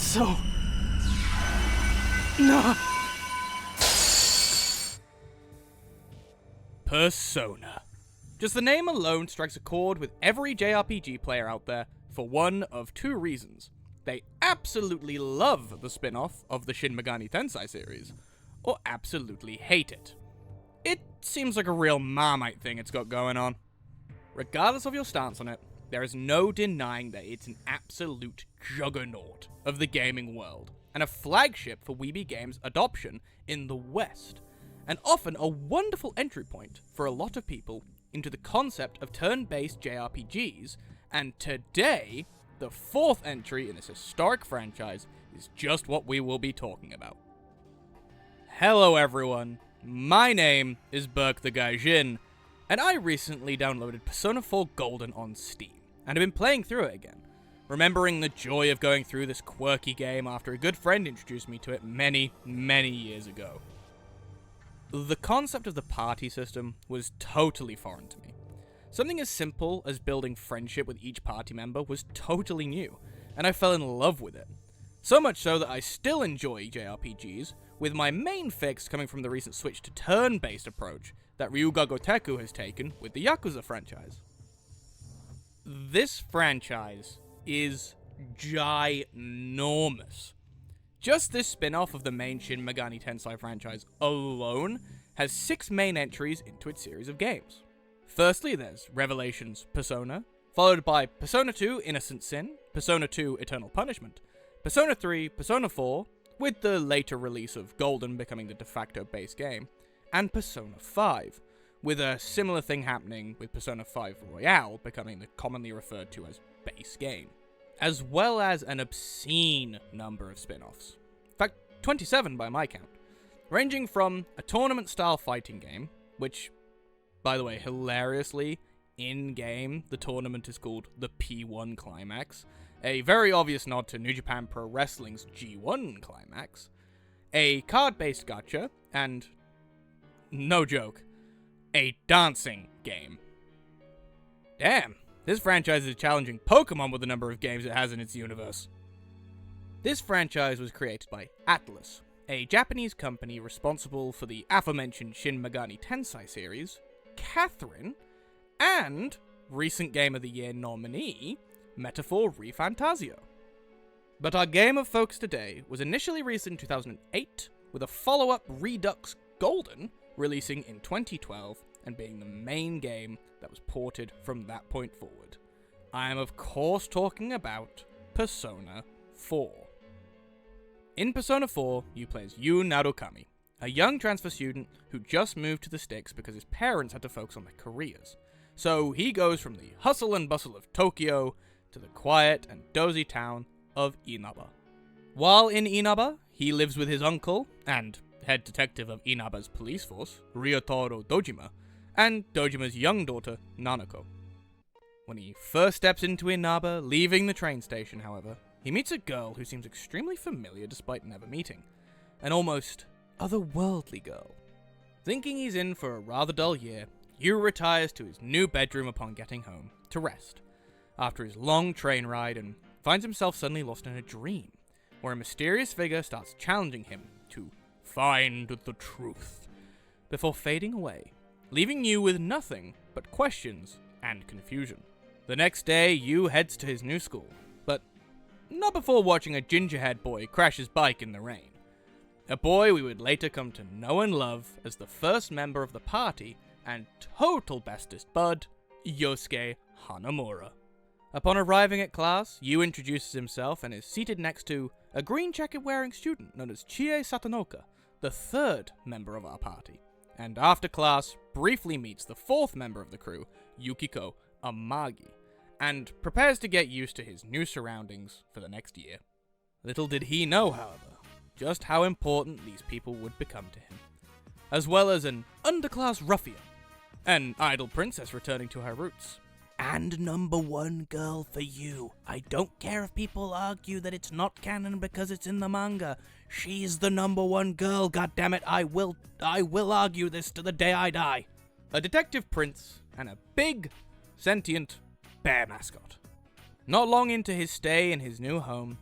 so... Nah. Persona. Just the name alone strikes a chord with every JRPG player out there for one of two reasons. They absolutely love the spin-off of the Shin Megami Tensei series, or absolutely hate it. It seems like a real Marmite thing it's got going on. Regardless of your stance on it, there is no denying that it's an absolute juggernaut of the gaming world, and a flagship for weeb games adoption in the West, and often a wonderful entry point for a lot of people into the concept of turn-based JRPGs, and today, the fourth entry in this historic franchise is just what we will be talking about. Hello everyone, my name is Berk the Gaijin, and I recently downloaded Persona 4 Golden on Steam, and have been playing through it again, remembering the joy of going through this quirky game after a good friend introduced me to it many, many years ago. The concept of the party system was totally foreign to me. Something as simple as building friendship with each party member was totally new, and I fell in love with it. So much so that I still enjoy JRPGs, with my main fix coming from the recent switch to turn-based approach that Ryuga Gotoku has taken with the Yakuza franchise. This franchise is ginormous. Just this spin-off of the main Shin Megami Tensei franchise alone has 6 main entries into its series of games. Firstly, there's Revelations Persona, followed by Persona 2 Innocent Sin, Persona 2 Eternal Punishment, Persona 3, Persona 4, with the later release of Golden becoming the de facto base game, and Persona 5, with a similar thing happening with Persona 5 Royale becoming the commonly referred to as base game, as well as an obscene number of spin-offs. In fact, 27 by my count, ranging from a tournament-style fighting game, which, by the way, hilariously, in-game, the tournament is called the P1 Climax, a very obvious nod to New Japan Pro Wrestling's G1 Climax, a card-based gacha, and, no joke, a dancing game. Damn, this franchise is challenging Pokemon with the number of games it has in its universe. This franchise was created by Atlus, a Japanese company responsible for the aforementioned Shin Megami Tensei series, Catherine, and recent Game of the Year nominee, Metaphor ReFantazio. But our game of focus today was initially released in 2008, with a follow-up Redux Golden releasing in 2012 and being the main game that was ported from that point forward. I am of course talking about Persona 4. In Persona 4, you play as Yu Narukami, a young transfer student who just moved to the sticks because his parents had to focus on their careers. So he goes from the hustle and bustle of Tokyo to the quiet and dozy town of Inaba. While in Inaba, he lives with his uncle and head detective of Inaba's police force, Ryotaro Dojima, and Dojima's young daughter, Nanako. When he first steps into Inaba, leaving the train station, however, he meets a girl who seems extremely familiar despite never meeting. An almost otherworldly girl. Thinking he's in for a rather dull year, Yu retires to his new bedroom upon getting home, to rest, after his long train ride, and finds himself suddenly lost in a dream, where a mysterious figure starts challenging him to find the truth, before fading away, leaving Yu with nothing but questions and confusion. The next day, Yu heads to his new school, but not before watching a gingerhead boy crash his bike in the rain. A boy we would later come to know and love as the first member of the party and total bestest bud, Yosuke Hanamura. Upon arriving at class, Yu introduces himself and is seated next to a green jacket-wearing student known as Chie Satanoka, the third member of our party, and after class, briefly meets the fourth member of the crew, Yukiko Amagi, and prepares to get used to his new surroundings for the next year. Little did he know, however, just how important these people would become to him, as well as an underclass ruffian, an idle princess returning to her roots, and number one girl for you. I don't care if people argue that it's not canon because it's in the manga. She's the number one girl, goddammit. I will argue this to the day I die. A detective prince and a big, sentient bear mascot. Not long into his stay in his new home,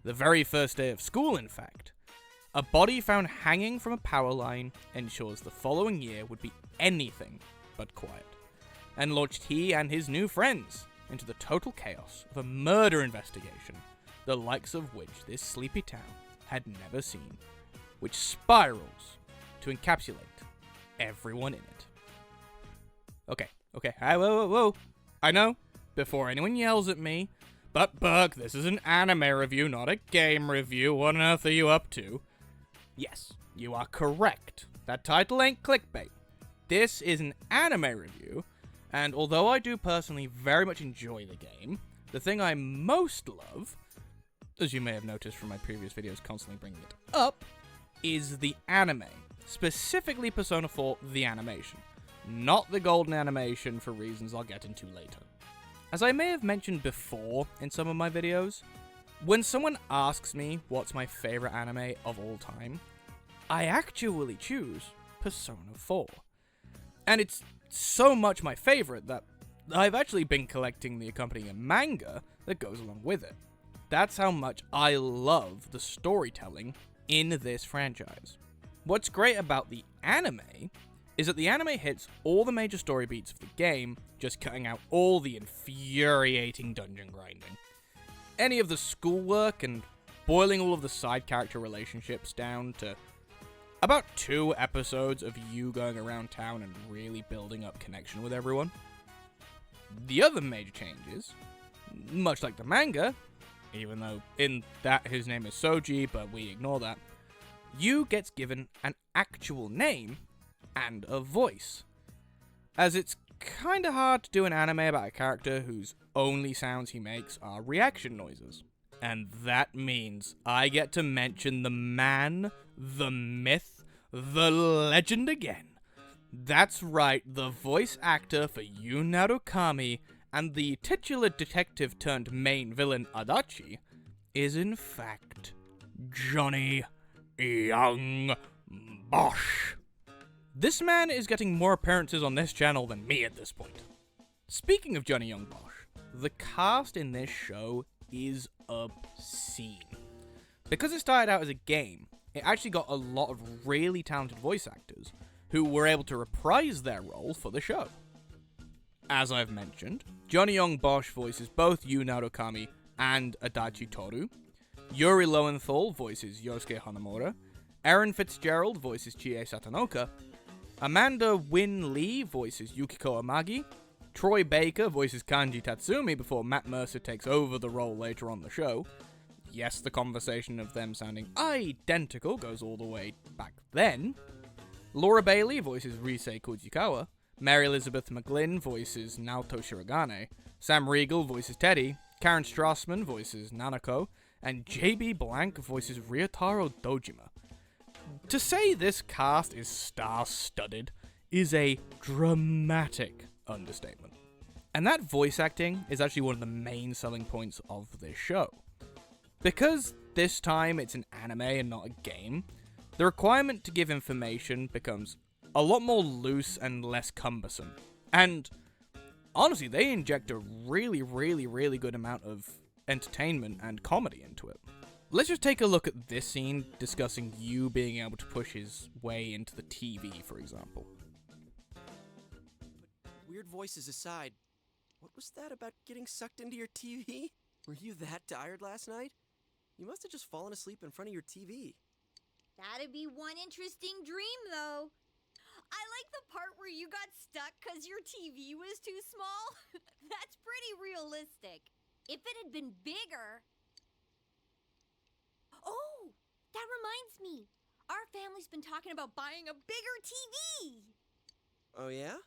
The very first day of school, in fact. A body found hanging from a power line ensures the following year would be anything but quiet, and launched he and his new friends into the total chaos of a murder investigation, the likes of which this sleepy town had never seen, which spirals to encapsulate everyone in it. Okay, whoa. I know, before anyone yells at me, but Berk, this is an anime review, not a game review. What on earth are you up to? Yes, you are correct. That title ain't clickbait. This is an anime review, and although I do personally very much enjoy the game, the thing I most love, as you may have noticed from my previous videos constantly bringing it up, is the anime. Specifically Persona 4, the animation. Not the golden animation for reasons I'll get into later. As I may have mentioned before in some of my videos, when someone asks me what's my favorite anime of all time, I actually choose Persona 4. And it's so much my favorite that I've actually been collecting the accompanying manga that goes along with it. That's how much I love the storytelling in this franchise. What's great about the anime is that the anime hits all the major story beats of the game, just cutting out all the infuriating dungeon grinding. Any of the schoolwork and boiling all of the side character relationships down to about 2 episodes of you going around town and really building up connection with everyone. The other major changes, much like the manga, even though in that his name is Soji, but we ignore that, Yu gets given an actual name and a voice, as it's kinda hard to do an anime about a character whose only sounds he makes are reaction noises. And that means I get to mention the man, the myth, the legend again. That's right, the voice actor for Yu Narukami and the titular detective turned main villain Adachi is in fact Johnny Young Bosch. This man is getting more appearances on this channel than me at this point. Speaking of Johnny Young Bosch, the cast in this show is obscene. Because it started out as a game, it actually got a lot of really talented voice actors who were able to reprise their role for the show. As I've mentioned, Johnny Young Bosch voices both Yu Narukami and Adachi Toru, Yuri Lowenthal voices Yosuke Hanamura, Erin Fitzgerald voices Chie Satanoka, Amanda Wynn Lee voices Yukiko Amagi, Troy Baker voices Kanji Tatsumi before Matt Mercer takes over the role later on the show. Yes, the conversation of them sounding identical goes all the way back then. Laura Bailey voices Rise Kujikawa, Mary Elizabeth McGlynn voices Naoto Shirogane, Sam Riegel voices Teddy, Karen Strassman voices Nanako, and JB Blank voices Ryotaro Dojima. To say this cast is star-studded is a dramatic understatement. And that voice acting is actually one of the main selling points of this show. Because this time it's an anime and not a game, the requirement to give information becomes a lot more loose and less cumbersome. And honestly, they inject a really good amount of entertainment and comedy into it. Let's just take a look at this scene discussing Yu being able to push his way into the TV, for example. But weird voices aside, what was that about getting sucked into your TV? Were you that tired last night? You must have just fallen asleep in front of your TV. That'd be one interesting dream, though. I like the part where you got stuck because your TV was too small. That's pretty realistic. If it had been bigger... Oh, that reminds me. Our family's been talking about buying a bigger TV. Oh yeah?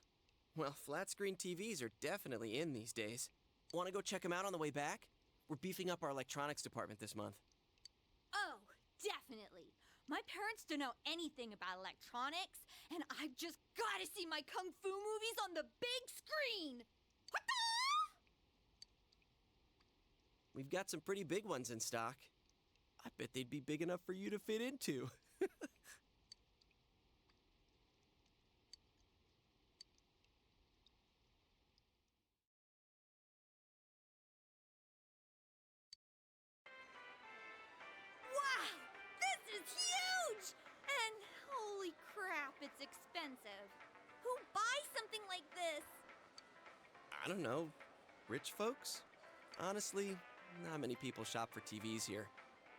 Well, flat-screen TVs are definitely in these days. Want to go check them out on the way back? We're beefing up our electronics department this month. Oh, definitely. My parents don't know anything about electronics, and I've just got to see my kung fu movies on the big screen. We've got some pretty big ones in stock. I bet they'd be big enough for you to fit into. I don't know, rich folks? Honestly, not many people shop for TVs here.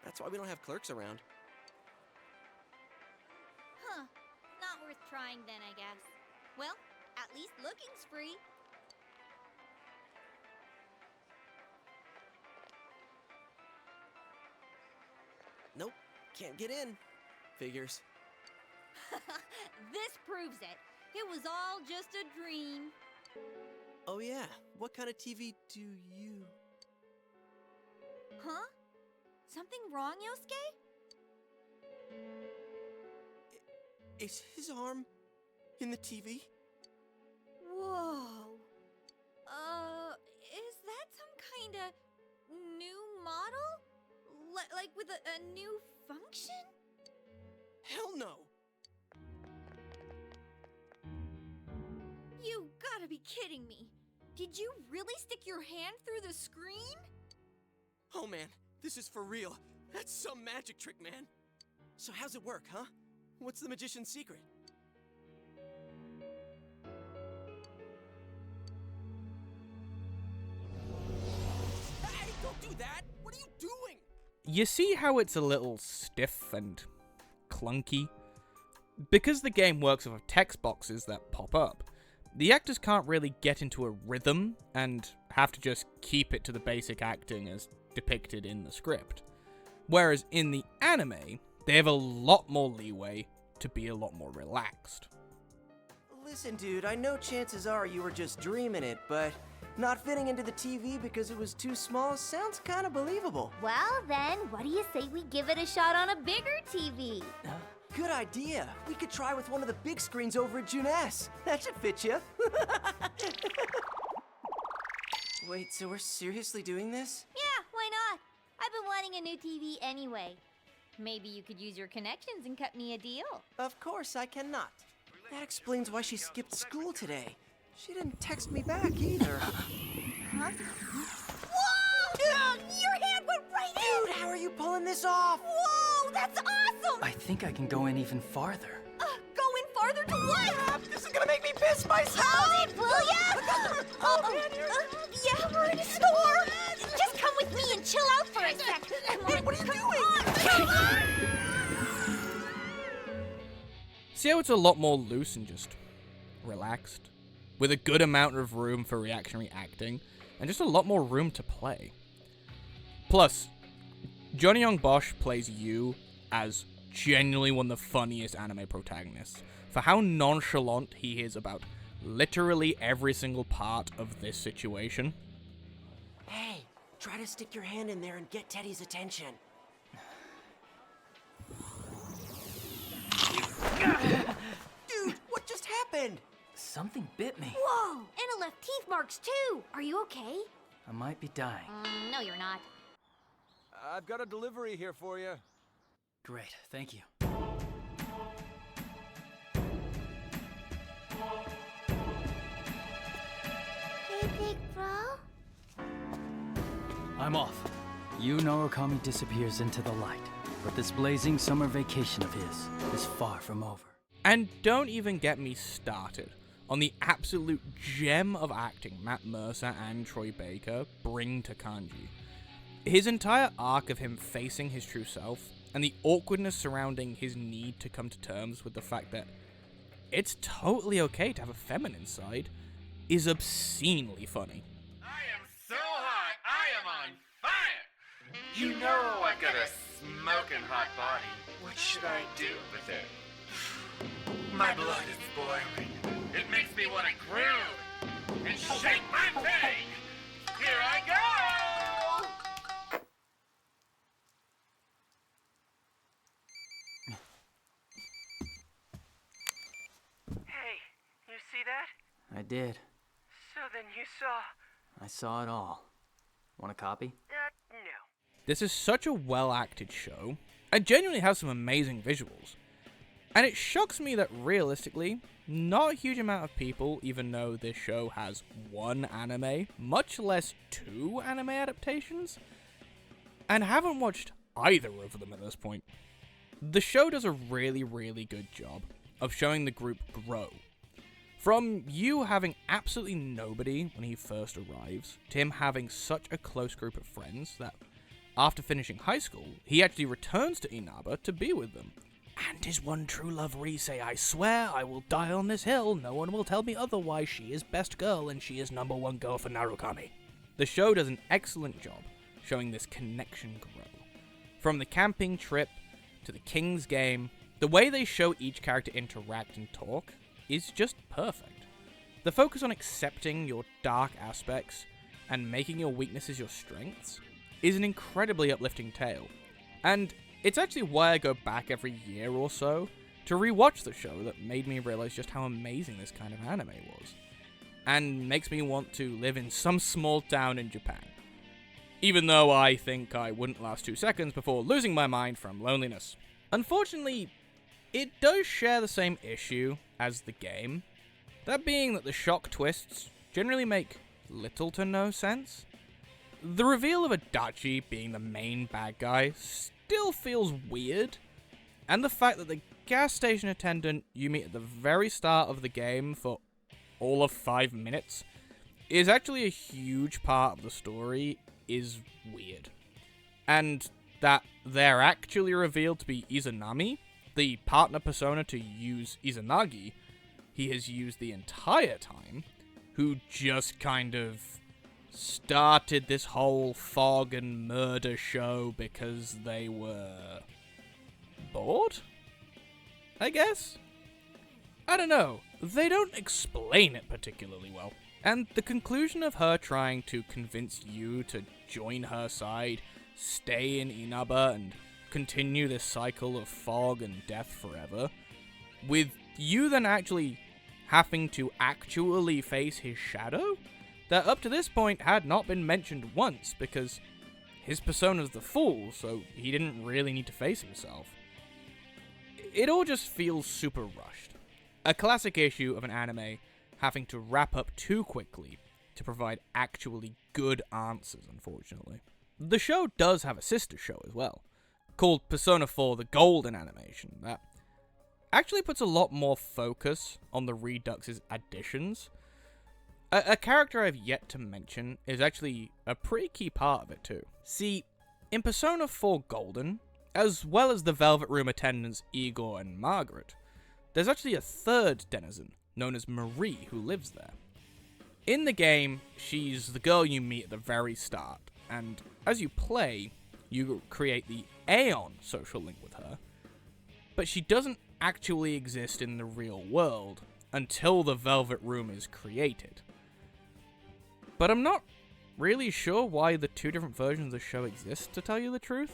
That's why we don't have clerks around. Huh. Not worth trying then, I guess. Well, at least looking's free. Nope, can't get in. Figures. This proves it. It was all just a dream. Oh yeah, what kind of TV do you... Huh? Something wrong, Yosuke? Is his arm in the TV? Whoa. Is that some kind of new model? Like with a new function? Hell no! You gotta be kidding me. Did you really stick your hand through the screen? Oh man, this is for real. That's some magic trick, man. So how's it work, huh? What's the magician's secret? Hey, don't do that! What are you doing? You see how it's a little stiff and clunky? Because the game works off of text boxes that pop up, the actors can't really get into a rhythm and have to just keep it to the basic acting as depicted in the script. Whereas in the anime, they have a lot more leeway to be a lot more relaxed. Listen, dude, I know chances are you were just dreaming it, but not fitting into the TV because it was too small sounds kind of believable. Well then, what do you say we give it a shot on a bigger TV? Good idea. We could try with one of the big screens over at Juness. That should fit you. Wait, so we're seriously doing this? Yeah, why not? I've been wanting a new TV anyway. Maybe you could use your connections and cut me a deal. Of course I cannot. That explains why she skipped school today. She didn't text me back either. Huh? Whoa! Your hand went right in! Dude, how are you pulling this off? Whoa, that's awesome! I think I can go in even farther. Go in farther to what? This is gonna make me piss myself! Hold it, will ya? Yeah, we're in a store. Just come with me and chill out for a sec. Come on, what are you doing? doing? See how it's a lot more loose and just relaxed? With a good amount of room for reactionary acting, and just a lot more room to play. Plus, Johnny Young Bosch plays Yu as genuinely one of the funniest anime protagonists, for how nonchalant he is about literally every single part of this situation. Hey, try to stick your hand in there and get Teddy's attention. Dude, what just happened? Something bit me. Whoa! And it left teeth marks too! Are you okay? I might be dying. No, you're not. I've got a delivery here for you. Great, thank you. Hey, big bro? I'm off. Yu Norokami disappears into the light, but this blazing summer vacation of his is far from over. And don't even get me started on the absolute gem of acting Matt Mercer and Troy Baker bring to Kanji. His entire arc of him facing his true self, and the awkwardness surrounding his need to come to terms with the fact that it's totally okay to have a feminine side, is obscenely funny. I am so hot, I am on fire! You know I've got a smoking hot body. What should I do with it? My blood is boiling. It makes me want to groove and shake my thing. Here I go! Hey, you see that? I did. So then you saw... I saw it all. Want a copy? No. This is such a well-acted show, and genuinely has some amazing visuals. And it shocks me that realistically, not a huge amount of people even know this show has one anime, much less two anime adaptations, and haven't watched either of them at this point. The show does a really, really good job of showing the group grow. From you having absolutely nobody when he first arrives, to him having such a close group of friends that after finishing high school, he actually returns to Inaba to be with them. And his one true love Rise, I swear I will die on this hill, no one will tell me otherwise, she is best girl and she is #1 girl for Narukami. The show does an excellent job showing this connection grow. From the camping trip to the King's game, the way they show each character interact and talk is just perfect. The focus on accepting your dark aspects and making your weaknesses your strengths is an incredibly uplifting tale. And it's actually why I go back every year or so to rewatch the show that made me realize just how amazing this kind of anime was. And makes me want to live in some small town in Japan. Even though I think I wouldn't last 2 seconds before losing my mind from loneliness. Unfortunately, it does share the same issue as the game, that being that the shock twists generally make little to no sense. The reveal of Adachi being the main bad guy still feels weird, and the fact that the gas station attendant you meet at the very start of the game for all of 5 minutes is actually a huge part of the story is weird. And that they're actually revealed to be Izanami, the partner persona to use Izanagi, he has used the entire time, who just kind of started this whole fog and murder show because they were bored? I guess? I don't know. They don't explain it particularly well. And the conclusion of her trying to convince you to join her side, stay in Inaba, and continue this cycle of fog and death forever, with you then actually having to actually face his shadow, that up to this point had not been mentioned once, because his persona's the fool, so he didn't really need to face himself. It all just feels super rushed. A classic issue of an anime having to wrap up too quickly to provide actually good answers, unfortunately. The show does have a sister show as well, called Persona 4 The Golden Animation, that actually puts a lot more focus on the Redux' additions. A character I've yet to mention is actually a pretty key part of it too. See, in Persona 4 Golden, as well as the Velvet Room attendants Igor and Margaret, there's actually a third denizen, known as Marie, who lives there. In the game, she's the girl you meet at the very start, and as you play, you create the Aeon social link with her, but she doesn't actually exist in the real world until the Velvet Room is created. But I'm not really sure why the two different versions of the show exist, to tell you the truth.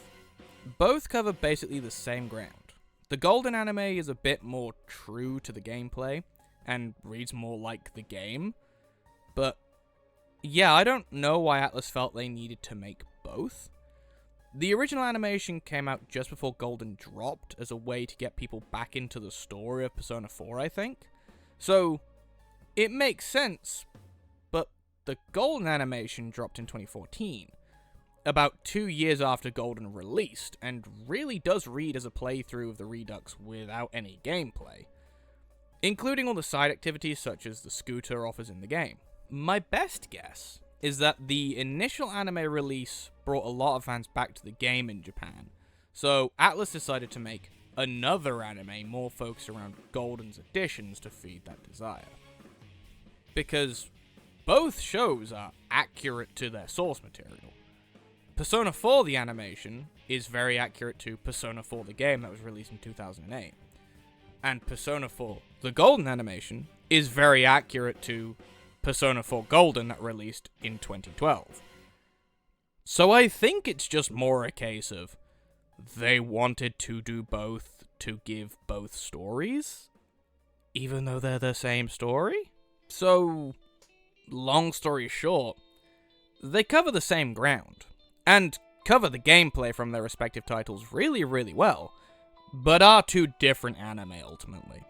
Both cover basically the same ground. The Golden anime is a bit more true to the gameplay, and reads more like the game, but yeah, I don't know why Atlus felt they needed to make both. The original animation came out just before Golden dropped as a way to get people back into the story of Persona 4, I think. So, it makes sense, but the Golden animation dropped in 2014, about 2 years after Golden released, and really does read as a playthrough of the Redux without any gameplay, including all the side activities such as the scooter offers in the game. My best guess is that the initial anime release brought a lot of fans back to the game in Japan, so Atlus decided to make another anime more focused around Golden's additions to feed that desire. Because both shows are accurate to their source material. Persona 4 the animation is very accurate to Persona 4 the game that was released in 2008. And Persona 4 the Golden animation is very accurate to Persona 4 Golden that released in 2012. So I think it's just more a case of they wanted to do both to give both stories, even though they're the same story. So, long story short, they cover the same ground, and cover the gameplay from their respective titles really, really well, but are two different anime ultimately.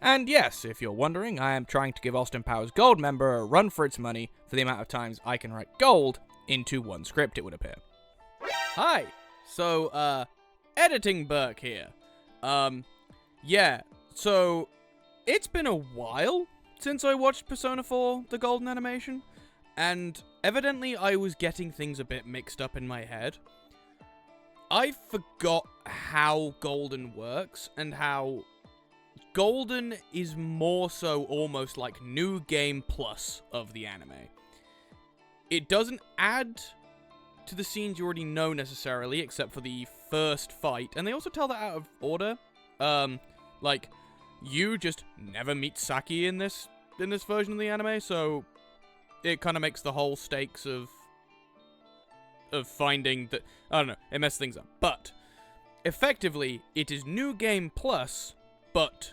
And yes, if you're wondering, I am trying to give Austin Powers Gold Member a run for its money for the amount of times I can write gold into one script, it would appear. Hi! So, editing Berk here. Yeah, so, it's been a while since I watched Persona 4, the Golden Animation, and evidently I was getting things a bit mixed up in my head. I forgot how Golden works, and how Golden is more so almost like New Game Plus of the anime. It doesn't add to the scenes you already know necessarily, except for the first fight, and they also tell that out of order. Like, you just never meet Saki in this version of the anime, so it kind of makes the whole stakes of finding that, I don't know, it messes things up. But effectively, it is New Game Plus, but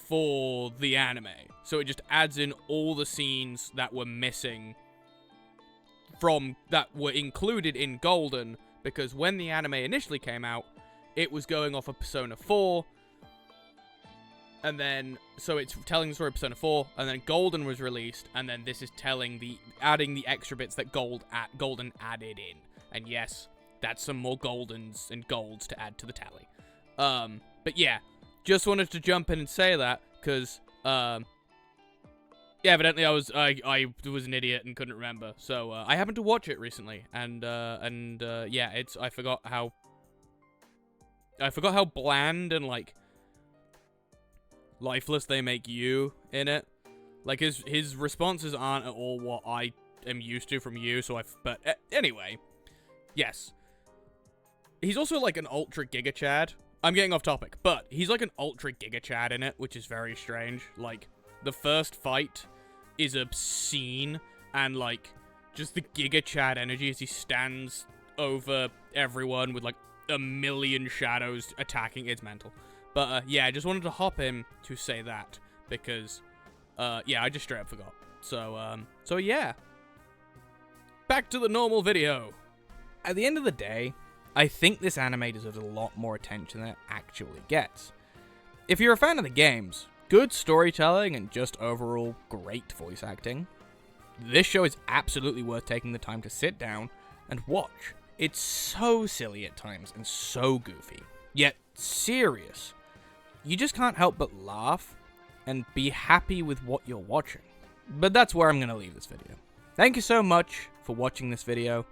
for the anime. So it just adds in all the scenes that were missing that were included in Golden, because when the anime initially came out, it was going off of Persona 4, and then, so it's telling the story of Persona 4, and then Golden was released, and then this is adding the extra bits that Golden added in. And yes, that's some more Goldens and Golds to add to the tally. But yeah, just wanted to jump in and say that, because, yeah, evidently I was an idiot and couldn't remember. So I happened to watch it recently, and yeah, I forgot how bland and like lifeless they make you in it. Like his responses aren't at all what I am used to from you. But anyway, yes, he's also like an ultra giga chad. I'm getting off topic, but he's like an ultra giga chad in it, which is very strange. Like, the first fight is obscene, and like just the giga chad energy as he stands over everyone with like a million shadows attacking, it's mental. But yeah, I just wanted to hop in to say that, because yeah, I just straight up forgot. So yeah, back to the normal video. At the end of the day, I think this anime deserves a lot more attention than it actually gets. If you're a fan of the games, good storytelling, and just overall great voice acting, this show is absolutely worth taking the time to sit down and watch. It's so silly at times and so goofy, yet serious. You just can't help but laugh and be happy with what you're watching. But that's where I'm going to leave this video. Thank you so much for watching this video.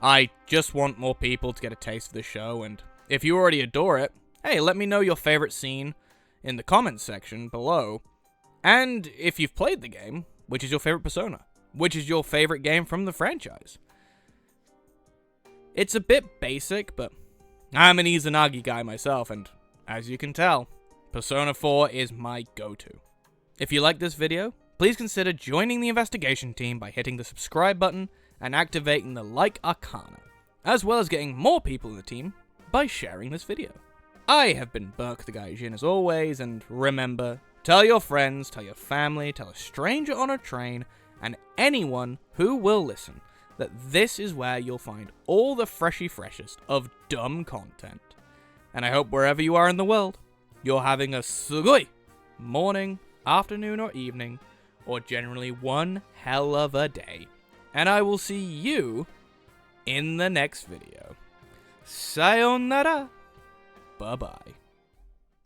I just want more people to get a taste of the show, and if you already adore it, hey, let me know your favorite scene in the comments section below. And if you've played the game, which is your favorite Persona? Which is your favorite game from the franchise? It's a bit basic, but I'm an Izanagi guy myself, and as you can tell, Persona 4 is my go-to. If you like this video, please consider joining the investigation team by hitting the subscribe button and activating the like arcana, as well as getting more people in the team by sharing this video. I have been Berk the Gaijin as always, and remember, tell your friends, tell your family, tell a stranger on a train, and anyone who will listen, that this is where you'll find all the freshest of dumb content. And I hope wherever you are in the world, you're having a sugoi morning, afternoon, or evening, or generally one hell of a day. And I will see you in the next video. Sayonara. Bye-bye.